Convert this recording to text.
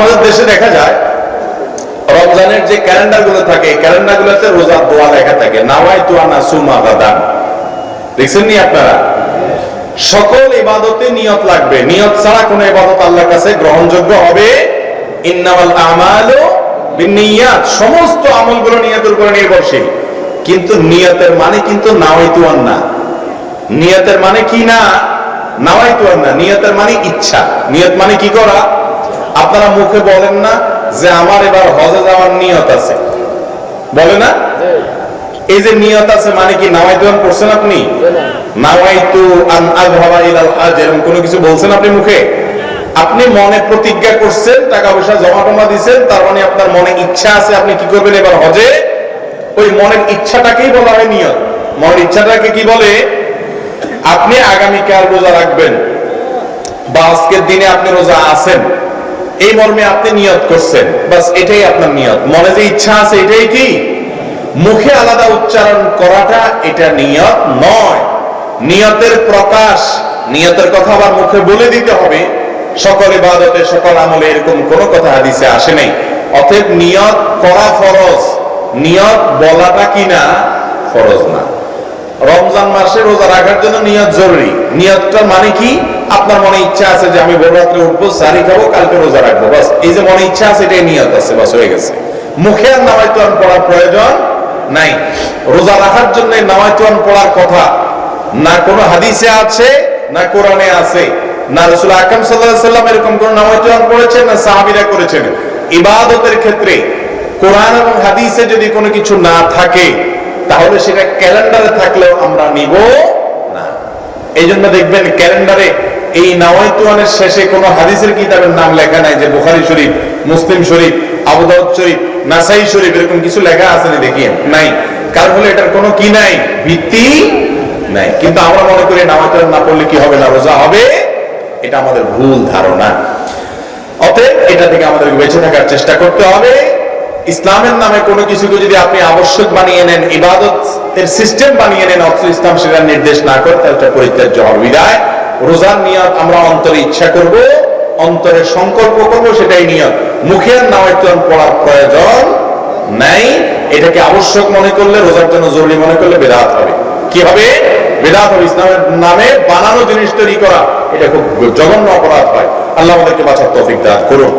আমাদের দেশে দেখা যায় রমজানের যে ক্যালেন্ডার গুলো থাকে, ক্যালেন্ডার গুলোতে রোজার দোয়া লেখা থাকে, নাওয়াইতু আন আসুমা গাদান। দেখছেন নি আপনারা? সকল ইবাদতে নিয়ত লাগবে, নিয়ত ছাড়া কোন ইবাদত আল্লাহর কাছে গ্রহণযোগ্য হবে। ইন্নামাল আমালু বিন্নিয়াত, সমস্ত আমলগুলো নিয়তের উপর নির্ভরশীল। কিন্তু নিয়তের মানে কিন্তু নাওয়াইতু আন না। নিয়তের মানে কি না? নাওয়াইতু আন না। নিয়তের মানে ইচ্ছা। নিয়ত মানে কি করা? আপনারা মুখে বলেন না যে আমার এবার হজে যাওয়ার নিয়ত আছে, বলে না? এই যে নিয়ত আছে মানে কি নাওয়াইতু আন করছেন আপনি? নাওয়াইতু আন আযহাবা ইলাল হজ, এরকম কোনো কিছু বলছেন আপনি মুখে? আপনি মনে প্রতিজ্ঞা করছেন, টাকা পয়সা জমা টমা দিচ্ছেন, তার মানে আপনার মনে ইচ্ছা আছে আপনি কি করবেন এবার হজে। ওই মনের ইচ্ছাটাকেই বলা হয় নিয়ত। মনের ইচ্ছাটাকে কি বলে? আপনি আগামীকাল রোজা রাখবেন বা আজকের দিনে আপনি রোজা আছেন, এই মর্মে আপনি নিয়ত করছেন, বাস এটাই আপনার নিয়ত। মনে যে ইচ্ছা আছে এটাই কি? মুখে আলাদা উচ্চারণ করাটা এটা নিয়ত নয়। নিয়তের প্রকাশ, নিয়তের কথা আবার মুখে বলে দিতে হবে। সকল ইবাদতে সকল আমলে এরকম কোন কথা হাদিসে আসে নাই। অতএব নিয়ত করা ফরজ, নিয়ত বলাটা কি না ফরজ না। রমজান মাসে রোজা রাখার জন্য নিয়ত জরুরি। নিয়তটা মানে কি? আপনার মনে ইচ্ছা আছে যে আমি ভোর রাত্রে উঠবো, সারি খাবো, কালকে রোজা রাখবো, বাস এই যে মনে ইচ্ছা আছে এটাই নিয়ত আছে, বাস হয়ে গেছে। মুখে আর নাওয়াইতু আন পড়ার প্রয়োজন নাই। রোজা রাখার জন্য নাওয়াইতু আন পড়ার কথা না কোনো হাদিসে আছে, না কোরআনে আছে, না রাসূল আকরাম সাল্লাল্লাহু আলাইহি ওয়াসাল্লাম এরকম কোন নাওয়াইতু আন পড়েছেন, না সাহাবীরা করেছেন। ইবাদতের ক্ষেত্রে কোরআন এবং হাদিসে যদি কোনো কিছু না থাকে তাহলে সেটা ক্যালেন্ডারে থাকলেও আমরা নিব না। এই জন্য দেখবেন ক্যালেন্ডারে এই নাওয়াইতু আনের শেষে কোনো হাদিসের কিতাবের নাম লেখা নাই যে বুখারী শরীফ, মুসলিম শরীফ, আবু দাউদ শরীফ, নাসাই শরীফ, এরকম কিছু লেখা আছে না? দেখিয়েন নাই। কারণ হলো এটার কোনো কি নাই, ভিত্তি নাই। কিন্তু আমরা মনে করি নাওয়াইতু আন না পড়লে কি হবে না, রোজা হবে। এটা আমাদের ভুল ধারণা। অতএব এটা থেকে আমাদেরকে বেঁচে থাকার চেষ্টা করতে হবে। ইসলামের নামে কোনো কিছুকে যদি আপনি আবশ্যক বানিয়ে নেন, ইবাদতের সিস্টেম বানিয়ে নেন, অথচ ইসলাম সেটা নির্দেশ না করে, তাহলে পরিত্যাজ্য হবে। বিদায় রোজার নিয়ত আমরা অন্তরে ইচ্ছা করব, অন্তরে সংকল্প করব, সেটাই নিয়ত। মুখে আর নাওয়াইতু আন পড়ার প্রয়োজন নাই। এটাকে আবশ্যক মনে করলে, রোজার জন্য জরুরি মনে করলে বিদআত হবে। কি হবে? বিদআত হবে। ইসলামের নামে বানানো জিনিস তৈরি করা এটা খুব জঘন্য অপরাধ হয়। আল্লাহ আমাদেরকে বাঁচার তৌফিক দান করুন।